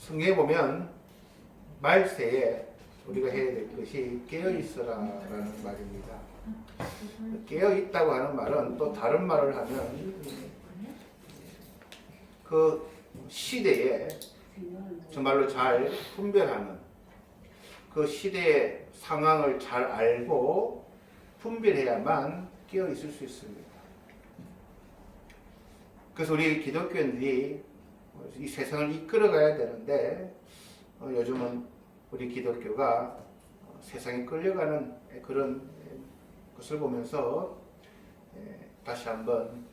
성경에 보면 말세에 우리가 해야 될 것이 깨어있어라라는 말입니다. 깨어있다고 하는 말은 또 다른 말을 하면 그 시대에 정말로 잘 분별하는, 그 시대의 상황을 잘 알고 분별해야만 깨어있을 수 있습니다. 그래서 우리 기독교인들이 이 세상을 이끌어가야 되는데 요즘은 우리 기독교가 세상에 끌려가는 그런 것을 보면서 다시 한번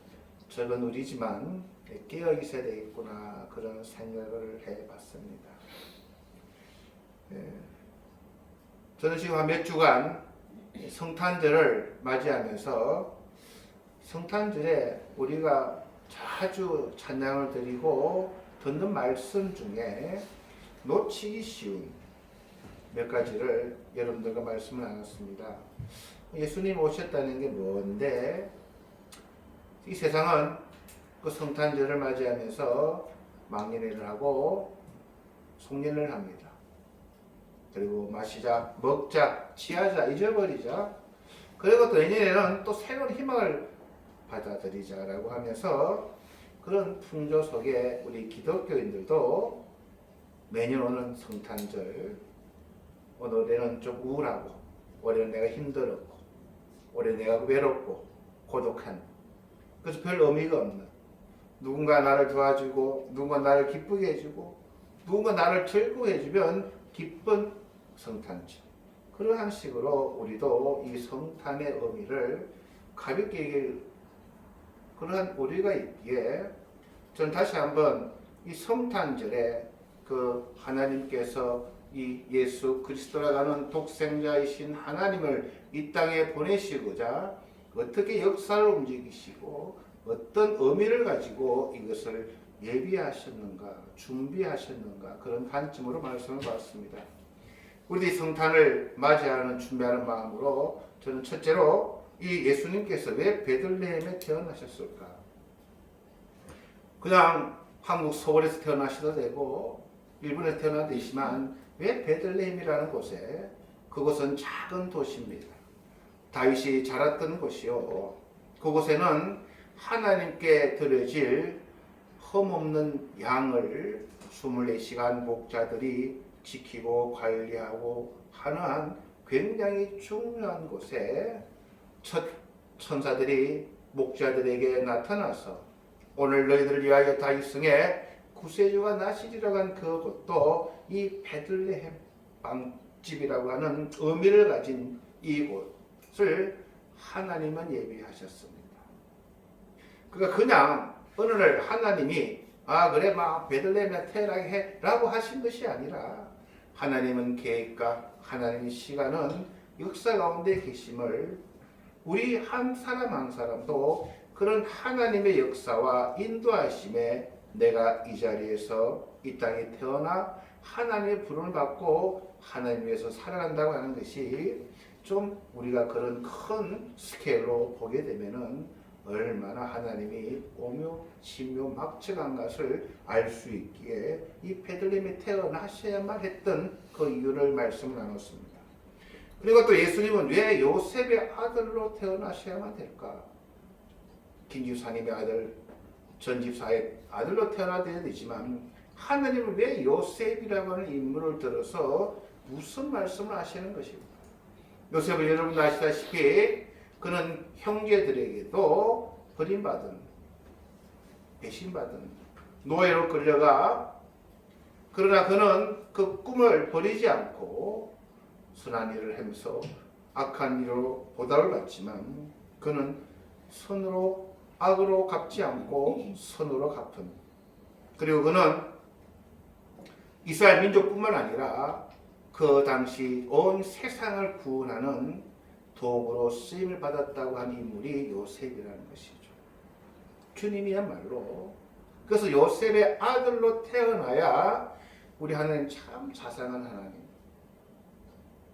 적은 우리지만 깨어 있어야 되겠구나, 그런 생각을 해봤습니다. 저는 지금 한 몇 주간 성탄절을 맞이하면서 성탄절에 우리가 자주 찬양을 드리고 듣는 말씀 중에 놓치기 쉬운 몇 가지를 여러분들과 말씀을 나눴습니다. 예수님 오셨다는 게 뭔데? 이 세상은 그 성탄절을 맞이하면서 망년회를 하고 송년회를 합니다. 그리고 마시자, 먹자, 취하자, 잊어버리자. 그리고 또 내년에는 또 새로운 희망을 받아들이자라고 하면서 그런 풍조 속에 우리 기독교인들도 매년 오는 성탄절, 올해는 좀 우울하고, 올해는 내가 힘들었고, 올해 내가 외롭고 고독한, 그래서 별 의미가 없는, 누군가 나를 도와주고 누군가 나를 기쁘게 해주고 누군가 나를 즐거워해주면 기쁜 성탄절, 그러한 식으로 우리도 이 성탄의 의미를 가볍게 얘기할 그러한 우리가 있기에 저는 다시 한번 이 성탄절에 그 하나님께서 이 예수 그리스도라는 독생자이신 하나님을 이 땅에 보내시고자 어떻게 역사를 움직이시고 어떤 의미를 가지고 이것을 예비하셨는가, 준비하셨는가, 그런 관점으로 말씀을 봤습니다. 우리 성탄을 맞이하는 준비하는 마음으로 저는 첫째로 이 예수님께서 왜 베들레헴에 태어나셨을까? 그냥 한국 서울에서 태어나셔도 되고 일본에서 태어나도 되지만 왜 베들레헴이라는 곳에, 그곳은 작은 도시입니다. 다윗이 자랐던 곳이요, 그곳에는 하나님께 드려질 흠없는 양을 24시간 목자들이 지키고 관리하고 하는 굉장히 중요한 곳에 첫 천사들이 목자들에게 나타나서 오늘 너희들을 위하여 다윗성에 구세주가 나시리라고 한 그곳도 이 베들레헴 빵집이라고 하는 의미를 가진 이곳을 하나님은 예비하셨습니다. 그러니까 그냥 어느 날 하나님이 그래 막 베들레헴에 태어나게 해 라고 하신 것이 아니라 하나님은 계획과 하나님의 시간은 역사 가운데 계심을 우리 한 사람 한 사람도 그런 하나님의 역사와 인도하심에 내가 이 자리에서 이 땅에 태어나 하나님의 부름을 받고 하나님 위해서 살아간다고 하는 것이 좀 우리가 그런 큰 스케일로 보게 되면은 얼마나 하나님이 오묘, 신묘, 막측한 것을 알 수 있기에 이 베들레헴에 태어나셔야만 했던 그 이유를 말씀을 나눴습니다. 그리고 또 예수님은 왜 요셉의 아들로 태어나셔야만 될까? 김집사님의 아들, 전집사의 아들로 태어나야 되지만 하나님은 왜 요셉이라고 하는 인물을 들어서 무슨 말씀을 하시는 것입니까? 요셉은 여러분 아시다시피 그는 형제들에게도 버림받은, 배신받은 노예로 끌려가, 그러나 그는 그 꿈을 버리지 않고 선한 일을 하면서 악한 일로 보답을 받지만 그는 선으로 악으로 갚지 않고 선으로 갚은, 그리고 그는 이스라엘 민족뿐만 아니라 그 당시 온 세상을 구원하는 도구로 쓰임을 받았다고 하는 인물이 요셉이라는 것이죠. 주님이야말로. 그래서 요셉의 아들로 태어나야 우리 하나님 참 자상한 하나님,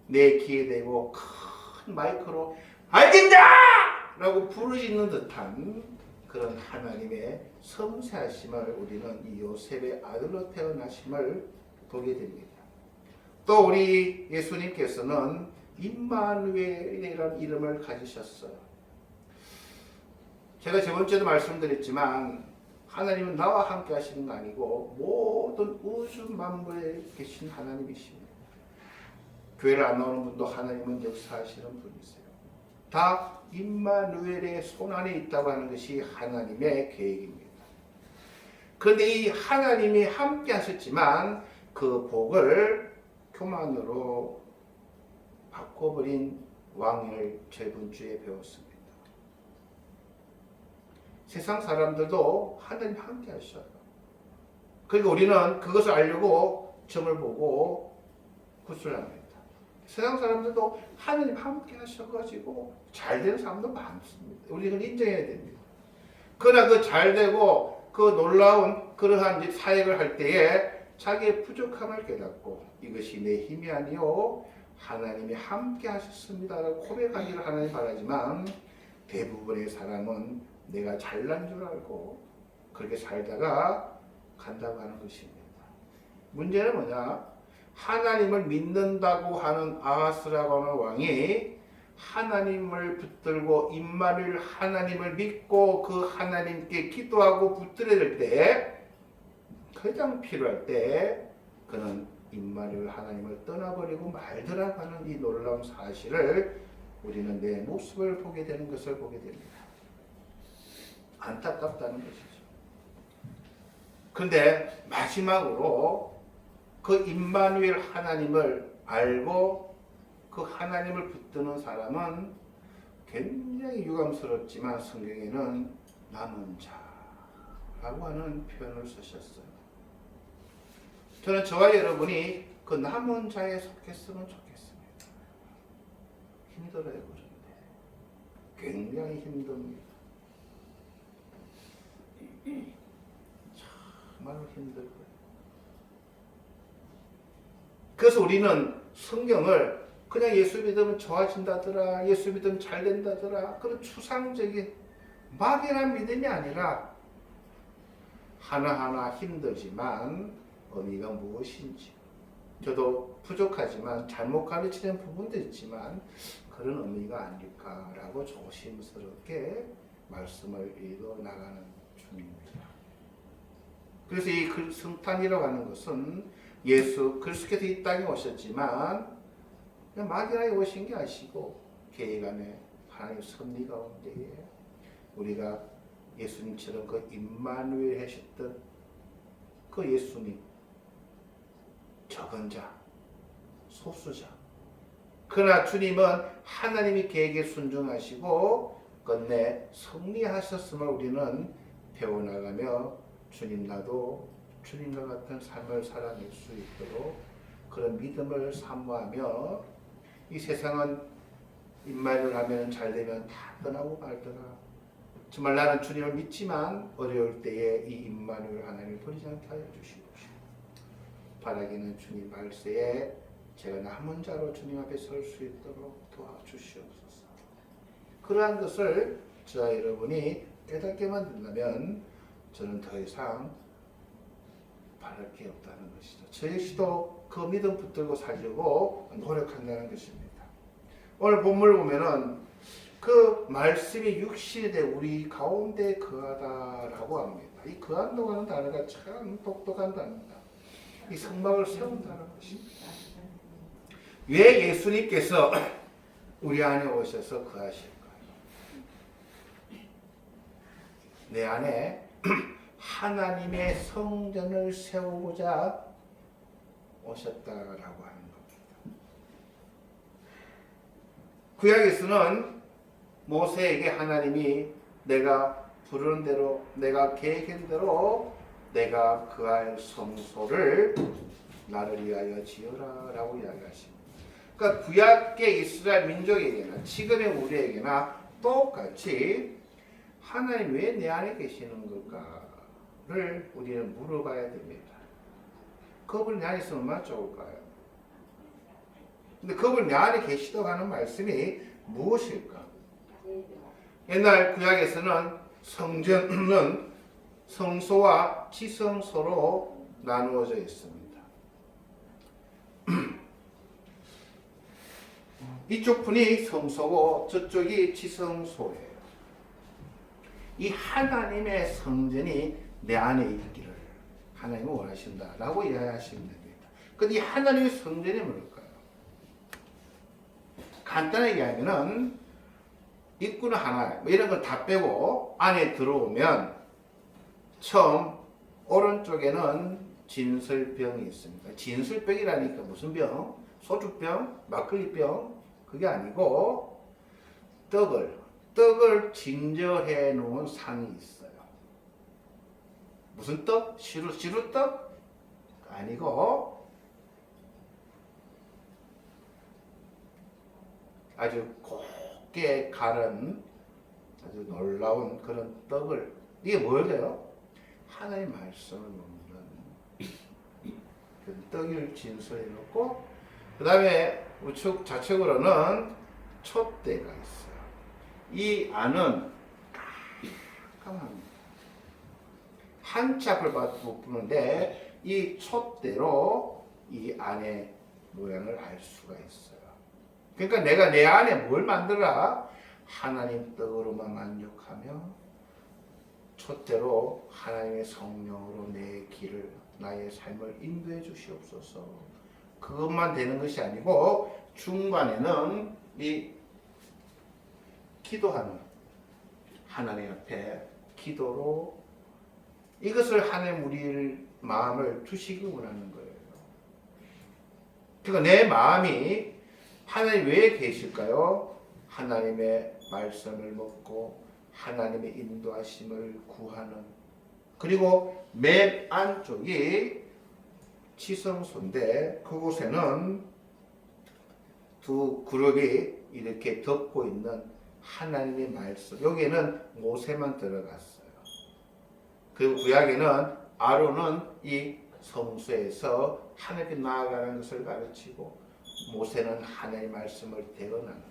내 귀에 대고 큰 마이크로 알긴다! 라고 부르짖는 듯한 그런 하나님의 섬세하심을 우리는 이 요셉의 아들로 태어나심을 보게 됩니다. 또 우리 예수님께서는 임마누엘이라는 이름을 가지셨어요. 제가 저번 주에도 말씀드렸지만 하나님은 나와 함께 하시는 거 아니고 모든 우주 만물에 계신 하나님이십니다. 교회를 안 나오는 분도 하나님은 역사하시는 분이세요. 다 임마누엘의 손 안에 있다고 하는 것이 하나님의 계획입니다. 그런데 이 하나님이 함께 하셨지만 그 복을 교만으로 바꿔버린 왕을 저번 주에 배웠습니다. 세상 사람들도 하나님 함께 하셔요. 그러니까 우리는 그것을 알려고 점을 보고 구슬합니다. 세상 사람들도 하나님 함께 하셔가지고 잘 되는 사람도 많습니다. 우리는 인정해야 됩니다. 그러나 그 잘 되고 그 놀라운 그러한 사역을 할 때에 자기의 부족함을 깨닫고 이것이 내 힘이 아니요 하나님이 함께 하셨습니다라고 고백하기를 하나님 바라지만 대부분의 사람은 내가 잘난 줄 알고 그렇게 살다가 간다고 하는 것입니다. 문제는 뭐냐? 하나님을 믿는다고 하는 아하스라고 하는 왕이 하나님을 붙들고 임마누엘 하나님을 믿고 그 하나님께 기도하고 붙들어야 될 때 가장 필요할 때 그는 임마누엘 하나님을 떠나버리고 말더라고 하는 이 놀라운 사실을 우리는 내 모습을 보게 되는 것을 보게 됩니다. 안타깝다는 것이죠. 그런데 마지막으로 그 임마누엘 하나님을 알고 그 하나님을 붙드는 사람은 굉장히 유감스럽지만 성경에는 남은 자라고 하는 표현을 쓰셨어요. 저는 저와 여러분이 그 남은 자에 속했으면 좋겠습니다. 힘들어요, 그런데. 굉장히 힘듭니다. 정말로 힘들고요. 그래서 우리는 성경을 그냥 예수 믿으면 좋아진다더라, 예수 믿으면 잘 된다더라, 그런 추상적인 막연한 믿음이 아니라 하나하나 힘들지만 의미가 무엇인지, 저도 부족하지만 잘못 가르치는 부분도 있지만 그런 의미가 아닐까라고 조심스럽게 말씀을 읽어 나가는 중입니다. 그래서 이 성탄이라고 하는 것은 예수 그리스도께서 이 땅에 오셨지만 그냥 막연하게 오신 게 아니시고 계획 안에 하나님의 섭리 가운데에 우리가 예수님처럼 그 임마누엘 하셨던 그 예수님, 적은 자, 소수자. 그러나 주님은 하나님의 계획에 순종하시고 끝내 승리하셨음을 우리는 배워나가며 주님 나도 주님과 같은 삶을 살아낼 수 있도록 그런 믿음을 사모하며 이 세상은 임마누엘 하면 잘 되면 다 떠나고 말더라. 정말 나는 주님을 믿지만 어려울 때에 이 임마누엘 하나님을 버리지 않게 하여 주시옵시고 바라기는 주님 말세에 제가 남은 자로 주님 앞에 설 수 있도록 도와주시옵소서. 그러한 것을 저와 여러분이 깨닫게만 된다면 저는 더 이상 바랄 게 없다는 것이죠. 저 역시도 그 믿음 붙들고 살려고 노력한다는 것입니다. 오늘 본문을 보면은 그 말씀이 육신이 돼 우리 가운데 거하다라고 합니다. 이 거한다고 하는 단어가 참 똑똑한 단어입니다. 이 성막을 세운다는 것입니다. 왜 예수님께서 우리 안에 오셔서 거하실까요? 내 안에 하나님의 성전을 세우고자 오셨다라고 하는 겁니다. 구약에서는 모세에게 하나님이 내가 부르는 대로 내가 계획한 대로 내가 그할 성소를 나를 위하여 지어라 라고 이야기하십니다. 그러니까 구약의 이스라엘 민족에게나 지금의 우리에게나 똑같이 하나님 왜 내 안에 계시는 걸까를 우리는 물어봐야 됩니다. 그분이 내 안에 있으면 얼마나 좋을까요? 근데 그분이 내 안에 계시다고 하는 말씀이 무엇일까? 옛날 구약에서는 성전은 성소와 지성소로 나누어져 있습니다. 이쪽 분이 성소고 저쪽이 지성소예요. 이 하나님의 성전이 내 안에 있기를 하나님은 원하신다라고 이해하시면 됩니다. 근데 이 하나님의 성전이 뭘까요? 간단하게 얘기하면은 입구는 하나, 뭐 이런 걸 다 빼고 안에 들어오면 처음 오른쪽에는 진설병이 있습니다. 진설병이라니까 무슨 병? 소주병? 막걸리병? 그게 아니고 떡을 진저해 놓은 상이 있어요. 무슨 떡? 시루떡? 아니고 아주 곱게 갈은 아주 놀라운 그런 떡을, 이게 뭐예요? 하나님의 말씀을 먹는 그 떡을 진설해 놓고 그 다음에 우측 좌측으로는 촛대가 있어요. 이 안은 깜깜합니다. 한치 앞을 봐도 못 보는데 이 촛대로 이 안의 모양을 알 수가 있어요. 그러니까 내가 내 안에 뭘 만들어라? 하나님 떡으로만 만족하며 촛대로 하나님의 성령으로 내 길을, 나의 삶을 인도해 주시옵소서. 그것만 되는 것이 아니고 중간에는 이 기도하는, 하나님 앞에 기도로 이것을 하나님 우리의 마음을 두시기 원하는 거예요. 그러니까 내 마음이 하나님 왜 계실까요? 하나님의 말씀을 먹고 하나님의 인도하심을 구하는, 그리고 맨 안쪽이 지성소인데 그곳에는 두 그룹이 이렇게 덮고 있는 하나님의 말씀, 여기에는 모세만 들어갔어요. 그리고 구약에는 아론은 이 성소에서 하나님께 나아가는 것을 가르치고 모세는 하나님의 말씀을 대언하는,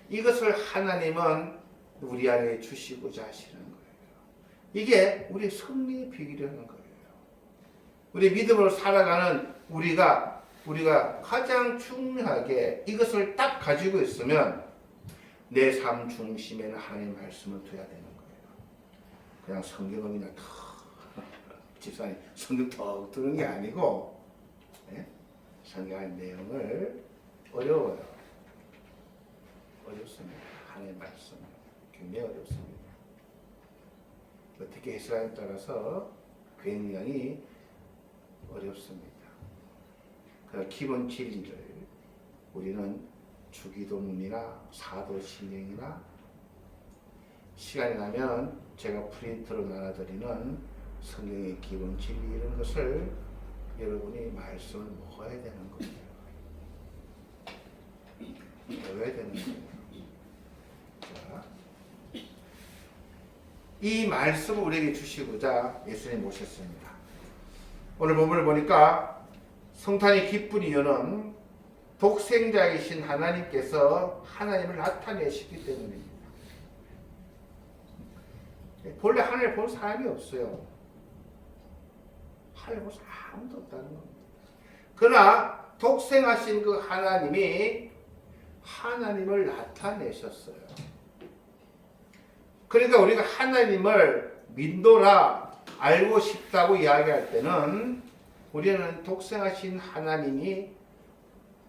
이것을 하나님은 우리 안에 주시고자 하시는 거예요. 이게 우리 승리의 비결이라는 거예요. 우리 믿음으로 살아가는 우리가 가장 중요하게 이것을 딱 가지고 있으면 내 삶 중심에는 하나님의 말씀을 둬야 되는 거예요. 그냥 성경을 그냥 집사님 성경 턱 두는 게 아니고, 예? 성경의 내용을 어려워요. 어렵습니다. 하나님의 말씀 굉장히 어렵습니다. 어떻게 해석하냐에 따라서 굉장히 어렵습니다. 그 기본 진리를 우리는 주기도문이나 사도신경이나 시간이 나면 제가 프린트로 나눠드리는 성경의 기본 진리, 이런 것을 여러분이 말씀을 먹어야 되는 거예요. 먹어야 되는 거예요. 자, 이 말씀을 우리에게 주시고자 예수님 오셨습니다. 오늘 본문을 보니까 성탄이 기쁜 이유는 독생자이신 하나님께서 하나님을 나타내시기 때문입니다. 본래 하늘을 본 사람이 없어요. 하늘을 본 사람 아무도 없다는 겁니다. 그러나 독생하신 그 하나님이 하나님을 나타내셨어요. 그러니까 우리가 하나님을 믿노라, 알고 싶다고 이야기할 때는 우리는 독생하신 하나님이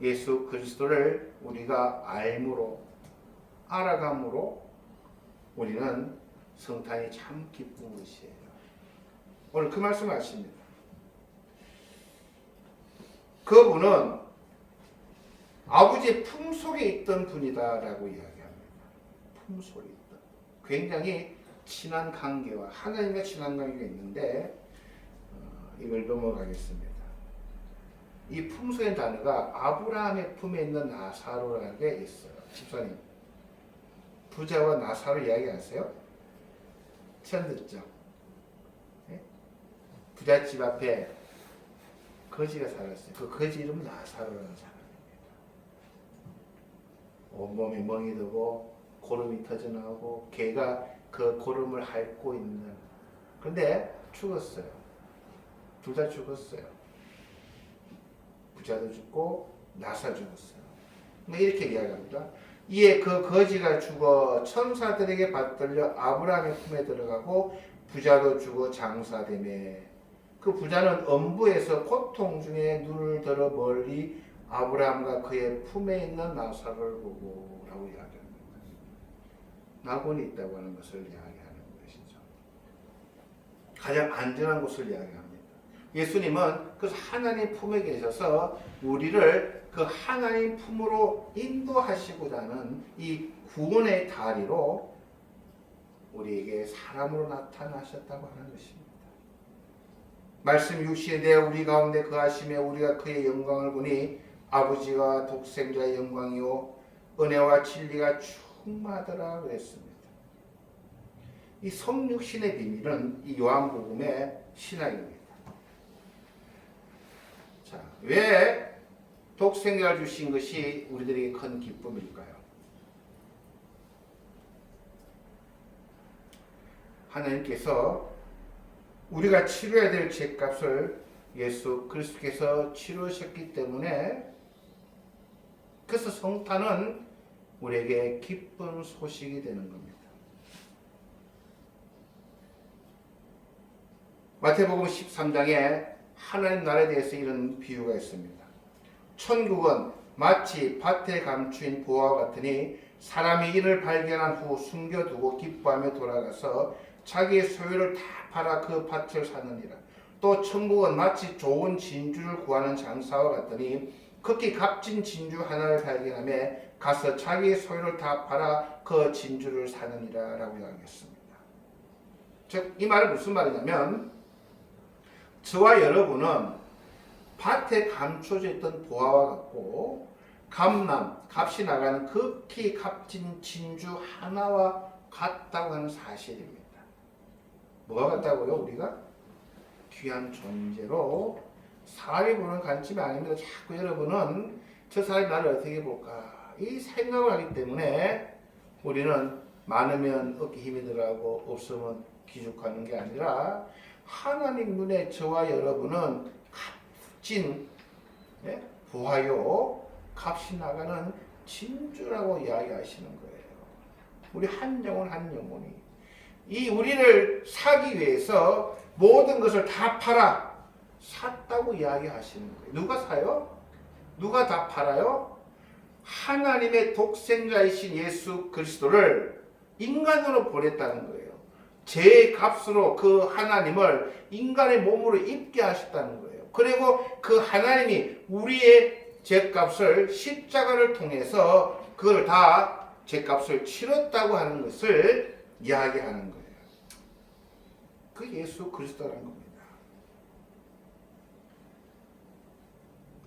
예수 그리스도를 우리가 알므로, 알아감으로 우리는 성탄이 참 기쁜 것이에요. 오늘 그 말씀 하십니다. 그분은 아버지의 품속에 있던 분이다라고 이야기합니다. 품속에 있던, 굉장히 친한 관계와 하나님과 친한 관계가 있는데 이걸 넘어가겠습니다. 이 품속의 단어가 아브라함의 품에 있는 나사로라는 게 있어요. 집사님, 부자와 나사로 이야기하세요? 처음 듣죠? 네? 부잣집 앞에 거지가 살았어요. 그 거지 이름은 나사로라는 사람입니다. 온몸이 멍이 들고 고름이 터져나오고 개가 그 고름을 핥고 있는, 그런데 죽었어요. 둘 다 죽었어요. 부자도 죽고 나사 죽었어요. 뭐 이렇게 이야기합니다. 이에 그 거지가 죽어 천사들에게 받들려 아브라함의 품에 들어가고 부자도 죽어 장사되매 그 부자는 엄부에서 고통 중에 눈을 들어 멀리 아브라함과 그의 품에 있는 나사로를 보고 라고 이야기합니다. 낙원이 있다고 하는 것을 이야기하는 것이죠. 가장 안전한 곳을 이야기합니다. 예수님은 그 하나님 품에 계셔서 우리를 그 하나님 품으로 인도하시고자 하는 이 구원의 다리로 우리에게 사람으로 나타나셨다고 하는 것입니다. 말씀 육신에 대해 우리 가운데 거하시며 우리가 그의 영광을 보니 아버지와 독생자의 영광이요 은혜와 진리가 충만하더라 그랬습니다. 이 성육신의 비밀은 이 요한복음의 신앙입니다. 자, 왜 독생자를 주신 것이 우리들에게 큰 기쁨일까요? 하나님께서 우리가 치러야 될 죄값을 예수 그리스도께서 치르셨기 때문에 그래서 성탄은 우리에게 기쁜 소식이 되는 겁니다. 마태복음 13장에 하나님 나라에 대해서 이런 비유가 있습니다. 천국은 마치 밭에 감추인 보화와 같으니 사람이 이를 발견한 후 숨겨두고 기뻐하며 돌아가서 자기의 소유를 다 팔아 그 밭을 사느니라. 또 천국은 마치 좋은 진주를 구하는 장사와 같으니 극히 값진 진주 하나를 발견하며 가서 자기의 소유를 다 팔아 그 진주를 사느니라 라고 이야기했습니다. 즉 이 말은 무슨 말이냐면 저와 여러분은 밭에 감춰져 있던 보화와 같고 값이 나가는 극히 값진 진주 하나와 같다고 하는 사실입니다. 뭐가 같다고요? 우리가 귀한 존재로 사람이 보는 관점이 아닙니다. 자꾸 여러분은 저 사람이 나를 어떻게 볼까 이 생각을 하기 때문에 우리는 많으면 어깨 힘이 들어가고 없으면 기죽하는 게 아니라 하나님 눈에 저와 여러분은 값진 보화요 값이 나가는 진주라고 이야기하시는 거예요. 우리 한 영혼 한 영혼이 이 우리를 사기 위해서 모든 것을 다 팔아 샀다고 이야기하시는 거예요. 누가 사요? 누가 다 팔아요? 하나님의 독생자이신 예수 그리스도를 인간으로 보냈다는 거예요. 제 값으로 그 하나님을 인간의 몸으로 입게 하셨다는 거예요. 그리고 그 하나님이 우리의 죄값을 십자가를 통해서 그걸 다 죄값을 치렀다고 하는 것을 이야기하는 거예요. 그 예수 그리스도라는 겁니다.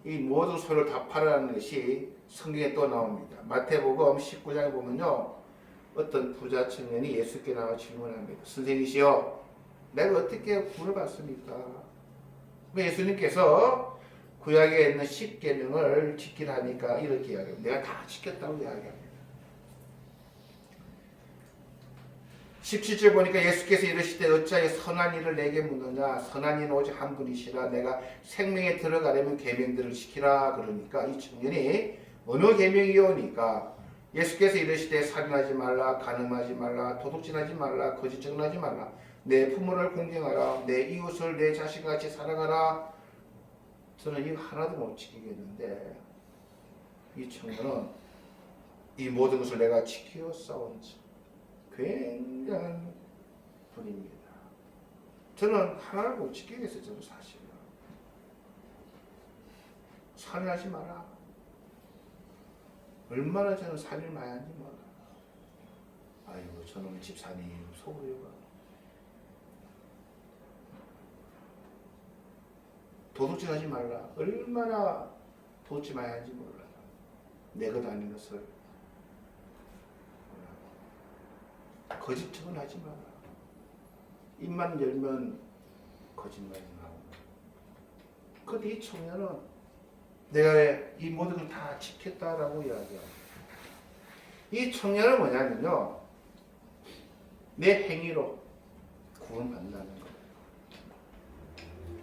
이 모든 소를 다 팔아라는 것이 성경에 또 나옵니다. 마태복음 19장에 보면요. 어떤 부자 청년이 예수께 나와 질문합니다. 선생님이시여, 내가 어떻게 구원을 받습니까? 예수님께서 구약에 있는 10계명을 지키라니까 이렇게 이야기합니다. 내가 다 지켰다고 이야기합니다. 17절 보니까 예수께서 이르시되 어찌하여 선한 일을 내게 묻느냐 선한 이는 오직 한 분이시라 내가 생명에 들어가려면 계명들을 지키라 그러니까 이 청년이 어느 계명이오니까 예수께서 이르시되 살인하지 말라 간음하지 말라 도둑질하지 말라 거짓 증언하지 말라 내 부모를 공경하라 내 이웃을 내 자신같이 사랑하라. 저는 이거 하나도 못 지키겠는데 이 청년은 이 모든 것을 내가 지키어 싸운지 굉장한 분입니다. 저는 하나를 못 지키겠어요. 저는 사실은. 살인하지 마라. 얼마나 저는 살인을 많이 하는지 몰라. 아이고 저놈 집사님 속으려고. 도둑질하지 말라. 얼마나 도둑질 많이 하는지 몰라요. 내 것 아닌 것을. 거짓 증언하지 마라. 입만 열면 거짓말이 나오고. 그런데 이 청년은 내가 이 모든 걸 다 지켰다라고 이야기합니다. 이 청년은 뭐냐면요. 내 행위로 구원받는다는 거예요.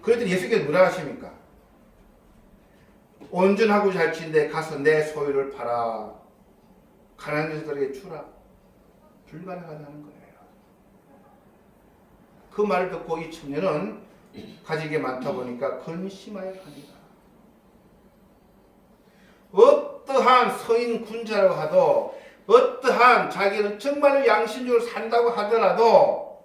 그랬더니 예수께서 뭐라 하십니까? 온전하고 잘친데 가서 내 소유를 팔아 가난한 자들에게 주라. 불가능하다는 거예요. 그 말을 듣고 이 청년은 가진 게 많다 보니까 근심하여 합니다. 어떠한 서인 군자라고 하도, 어떠한 자기는 정말로 양심적으로 산다고 하더라도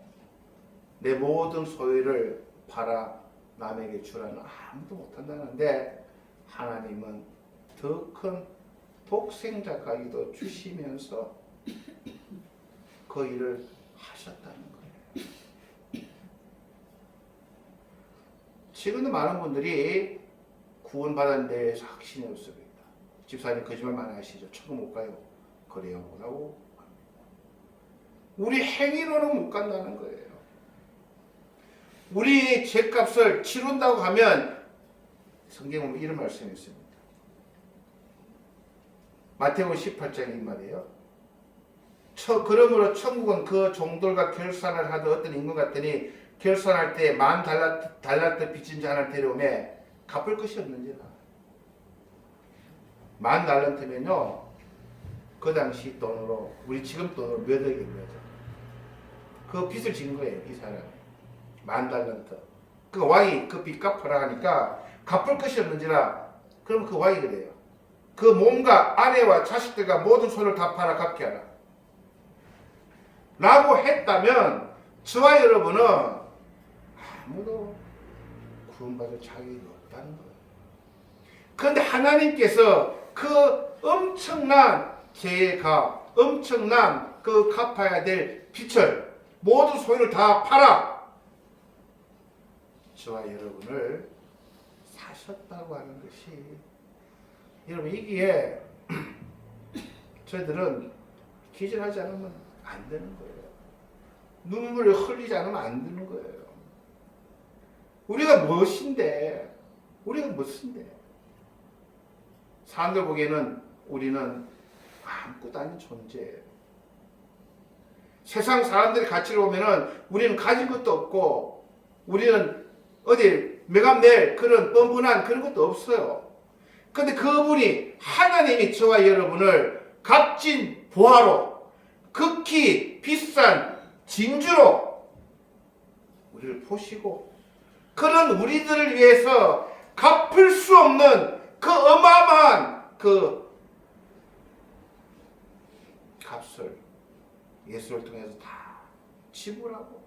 내 모든 소유를 팔아 남에게 주라는 아무도 못한다는데, 하나님은 더 큰 독생자까지도 주시면서 그 일을 하셨다는 거예요. 지금도 많은 분들이 구원받은 데에서 확신이 없습니다. 집사님 거짓말 많이 하시죠. 천국 못 가요. 그래요. 뭐라고 합니다. 우리 행위로는 못 간다는 거예요. 우리 죄값을 치른다고 하면 성경에 보면 이런 말씀이 있습니다. 마태복음 18장에 이 말이에요. 그러므로 천국은 그 종들과 결산을 하던 어떤 인물 같더니 결산할 때 10,000달란트 빚진 자 하나를 데려오매 갚을 것이 없는지라. 10,000달란트면요, 그 당시 돈으로, 우리 지금 돈으로 몇 억입니다. 그 빚을 진 거예요, 이 사람이. 10,000달란트. 그 왕이 그 빚 갚으라 하니까 갚을 것이 없는지라. 그럼 그 왕이 그래요. 그 몸과 아내와 자식들과 모든 손을 다 팔아 갚게 하라. 라고 했다면 저와 여러분은 아무도 구원받을 자격이 없다는 거예요. 그런데 하나님께서 그 엄청난 죄가, 엄청난 그 갚아야 될 빚을 모든 소유를 다 팔아 저와 여러분을 사셨다고 하는 것이, 여러분 이기에 저희들은 기절하지 않으면 안 되는 거예요. 눈물을 흘리지 않으면 안 되는 거예요. 우리가 무엇인데? 우리가 무엇인데? 사람들 보기에는 우리는 아무것도 아닌 존재예요. 세상 사람들의 가치를 보면은 우리는 가진 것도 없고, 우리는 어디 매감낼 그런 뻔뻔한 그런 것도 없어요. 근데 그분이, 하나님이 저와 여러분을 값진 보화로, 극히 비싼 진주로 우리를 보시고, 그런 우리들을 위해서 갚을 수 없는 그 어마어마한 그 값을 예수를 통해서 다 지불하고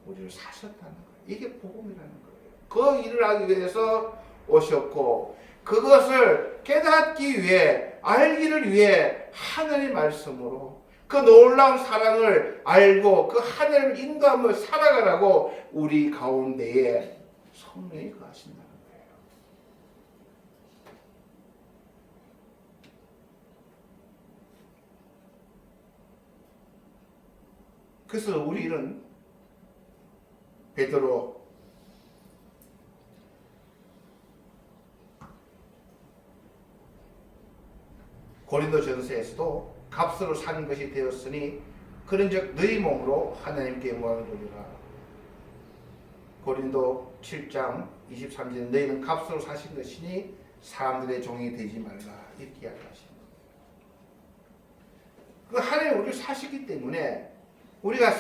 우리를 사셨다는 거예요. 이게 복음이라는 거예요. 그 일을 하기 위해서 오셨고, 그것을 깨닫기 위해, 알기를 위해 하나님의 말씀으로 그 놀라운 사랑을 알고 그 하나님을 인도함을 살아가라고 우리 가운데에 성령이 거하신다는 거예요. 그래서 우리는 베드로 고린도전서에서도 값으로 산 것이 되었으니 그런즉 너희 몸으로 하나님께 영광을 돌리라. 고린도 7장 23절에 너희는 값으로 사신 것이니 사람들의 종이 되지 말라, 이렇게 이야기하십니다. 그 하나님 우리를 사시기 때문에 우리가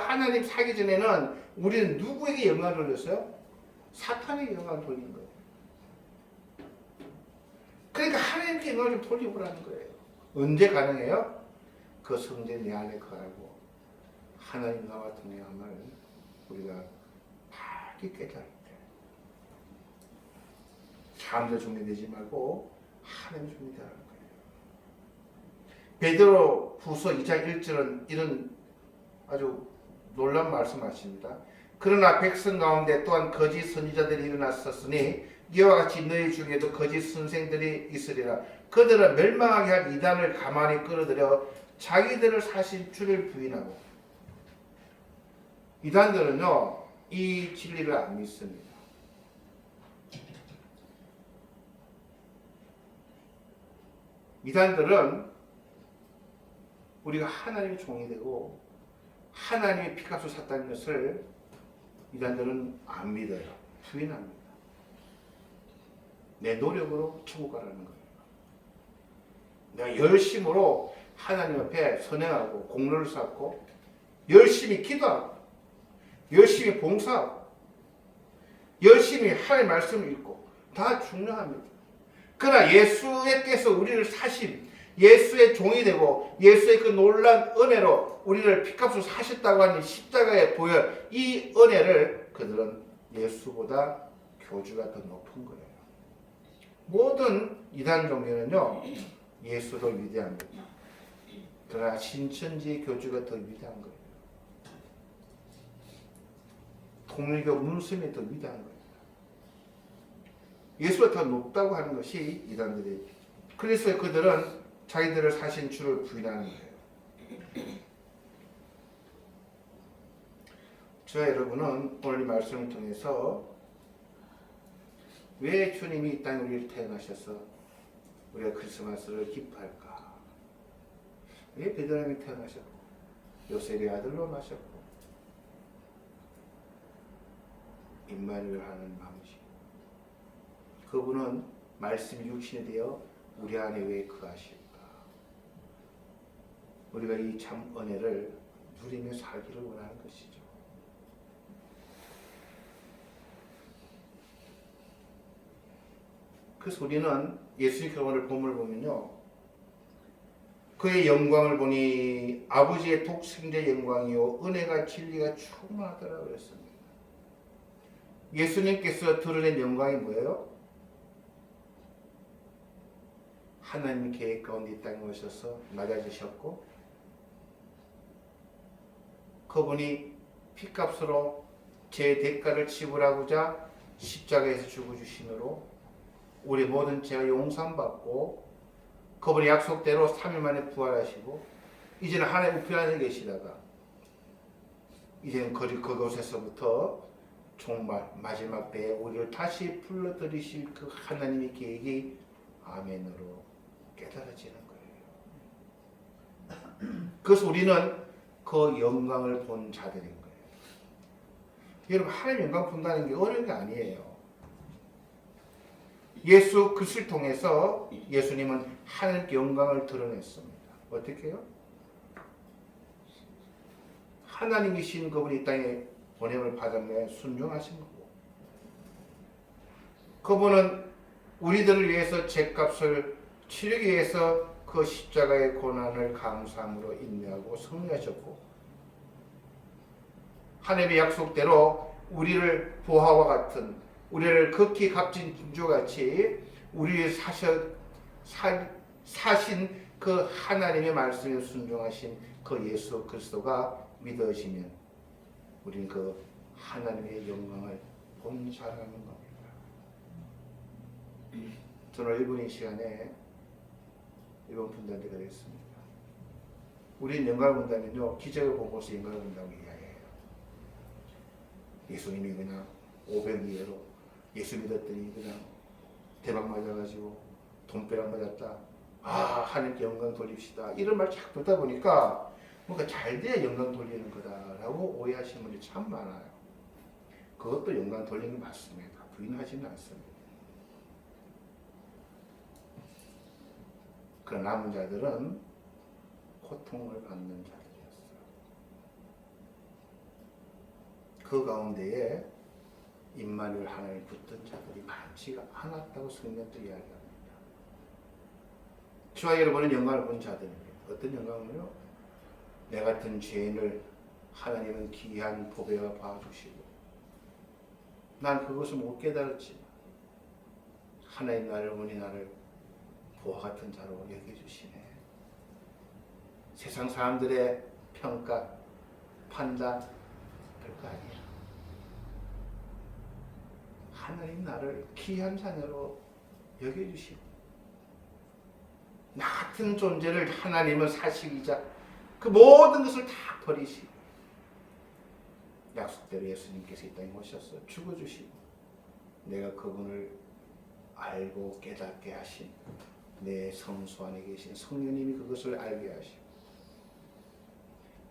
하나님 사기 전에는 우리는 누구에게 영광을 돌렸어요? 사탄에게 영광을 돌린 거예요. 그러니까 하나님께 영광을 좀 돌리고라는 거예요. 언제 가능해요? 그 성전 내 안에 거하고 하나님 나와 동행함을 우리가 밝게 깨달을 때, 사람들 종류되지 말고 하나님 종류되라는 거예요. 베드로 후서 2장 1절은 이런 아주 놀라운 말씀하십니다. 그러나 백성 가운데 또한 거짓 선지자들이 일어났었으니 이와 같이 너희 중에도 거짓 선생들이 있으리라. 그들은 멸망하게 할 이단을 가만히 끌어들여 자기들을 사실 주를 부인하고, 이단들은요 이 진리를 안 믿습니다. 이단들은 우리가 하나님의 종이 되고 하나님의 피값을 샀다는 것을 이단들은 안 믿어요. 부인합니다. 내 노력으로 천국 가라는 거예요. 내가 열심으로 하나님 앞에 선행하고 공로를 쌓고 열심히 기도하고 열심히 봉사하고 열심히 하나님의 말씀을 읽고 다 중요합니다. 그러나 예수께서 우리를 사신 예수의 종이 되고 예수의 그 놀란 은혜로 우리를 피값으로 사셨다고 하는 십자가의 보혈, 이 은혜를 그들은 예수보다 교주가 더 높은 거예요. 모든 이단 종교는요, 예수도 위대합니다. 그러나 신천지 교주가 더 위대한 거예요. 통일교 문스림이 더 위대한 거예요. 예수가 더 높다고 하는 것이 이단들이에요. 그래서 그들은 자기들을 사신 주를 부인하는 거예요. 저와 여러분은 오늘 이 말씀을 통해서 왜 주님이 이 땅에 우리를 태어나셔서 우리가 크리스마스를 기뻐할까? 왜 베들레헴에 태어나셨고 요셉의 아들로 나셨고 임마누엘 하는 마음이시. 그분은 말씀이 육신이 되어 우리 안에 왜 거하실까? 우리가 이 참 은혜를 누리며 살기를 원하는 것이죠. 그래서 우리는 예수님께서 오늘 본문을 보면요, 그의 영광을 보니 아버지의 독생자의 영광이요 은혜가 진리가 충만하더라고 그랬습니다. 예수님께서 드러낸 영광이 뭐예요? 하나님 계획 가운데 이 땅에 오셔서 낮아지셨고 그분이 피값으로 제 대가를 지불하고자 십자가에서 죽어주심으로 우리 모든 죄가 용서받고 그분의 약속대로 3일 만에 부활하시고 이제는 하나님 우편에 계시다가 이제는 그곳에서부터 정말 마지막 때에 우리를 다시 불러들이실 그 하나님의 계획이 아멘으로 깨달아지는 거예요. 그래서 우리는 그 영광을 본 자들인 거예요. 여러분, 하나님 영광 본다는 게 어려운 게 아니에요. 예수 그리스도를 통해서 예수님은 하나님께 영광을 드러냈습니다. 어떻게 해요? 하나님이신 그분이 이 땅에 보냄을 받았네 순종하신 거고 그분은 우리들을 위해서 죄값을 치르기 위해서 그 십자가의 고난을 감사함으로 인내하고 승리하셨고 하나님의 약속대로 우리를 보화와 같은 우리를 극히 값진 진주같이 우리를 사신 그 하나님의 말씀에 순종하신 그 예수 그리스도가 믿어지면 우리는 그 하나님의 영광을 본 자라는 겁니다. 저는 이번 이 시간에 이번 분단대가 되겠습니다. 우리는 영광을 본다면요, 기적을 보고서 영광을 본다고 이야기해요. 예수님이 그냥 500미에로 예수 믿었더니 그냥 대박 맞아가지고 돈벼락 맞았다. 하나님께 영광 돌립시다. 이런 말 자꾸 듣다 보니까 뭔가 잘 돼야 영광 돌리는 거다라고 오해하시는 분이 참 많아요. 그것도 영광 돌리는 게 맞습니다. 부인하지는 않습니다. 그 남은 자들은 고통을 받는 자들이었어요. 그 가운데에 임마누엘 하나님을 붙든 자들이 많지가 않았다고 성경도 이야기합니다. 저와 여러분은 영광을 본 자들입니다. 어떤 영광을요? 내 같은 죄인을 하나님은 귀한 보배와 봐주시고 난 그것을 못 깨달았지만 하나님 나를 보니 나를 보화 같은 자로 여겨주시네. 세상 사람들의 평가, 판단 별거 아니야. 하나님 나를 귀한 자녀로 여겨주시고 나 같은 존재를 하나님은 사시기자 그 모든 것을 다 버리시고 약속대로 예수님께서 이 땅에 오셔서 죽어주시고 내가 그분을 알고 깨닫게 하신 내 성수 안에 계신 성령님이 그것을 알게 하시고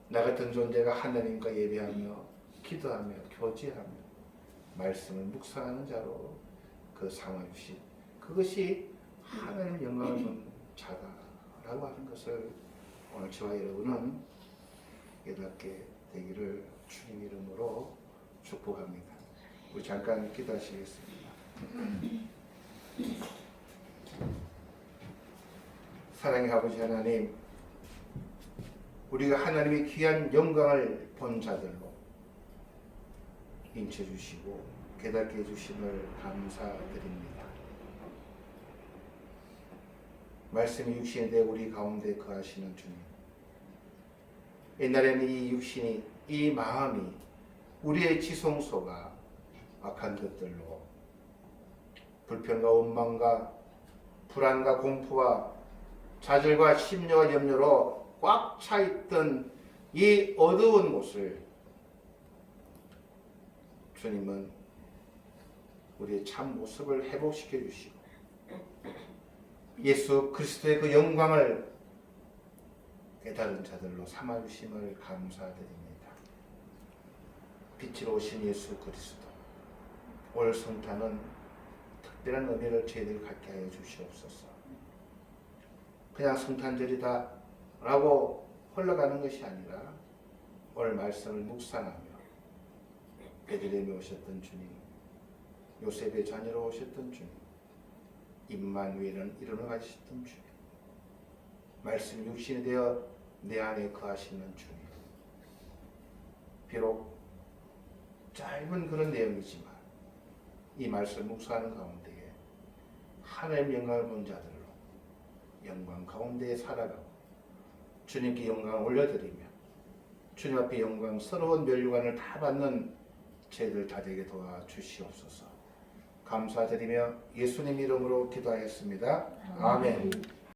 나 같은 존재가 하나님과 예배하며 기도하며 교제하며 말씀을 묵상하는 자로 그 삼아주신 그것이 하나님 영광을 본 자다라고 하는 것을 오늘 저와 여러분은 깨닫게 되기를 주님 이름으로 축복합니다. 우리 잠깐 기도하시겠습니다. 사랑의 아버지 하나님, 우리가 하나님의 귀한 영광을 본 자들로 인쳐 주시고 깨닫게 해주심을 감사드립니다. 말씀이 육신이 되어 우리 가운데 거하시는 주님, 옛날에는 이 육신이, 이 마음이, 우리의 지성소가 악한 것들로 불평과 원망과 불안과 공포와 좌절과 심려와 염려로 꽉 차 있던 이 어두운 곳을 주님은 우리의 참 모습을 회복시켜 주시고 예수 그리스도의 그 영광을 깨달은 자들로 삼아 주심을 감사드립니다. 빛으로 오신 예수 그리스도, 올 성탄은 특별한 의미를 저희들 갖게 하여 주시옵소서. 그냥 성탄절이다 라고 흘러가는 것이 아니라 오늘 말씀을 묵상하며 베들레헴에 오셨던 주님, 요셉의 자녀로 오셨던 주님, 임마누엘은 이름을 가지셨던 주님, 말씀 육신이 되어 내 안에 거하시는 주님, 비록 짧은 그런 내용이지만 이 말씀 묵상하는 가운데에 하나님 영광을 본 자들로 영광 가운데에 살아가고 주님께 영광을 올려드리며 주님 앞에 영광스러운 면류관을 다 받는 저희들 다 되게 도와주시옵소서. 감사드리며 예수님 이름으로 기도하였습니다. 아멘.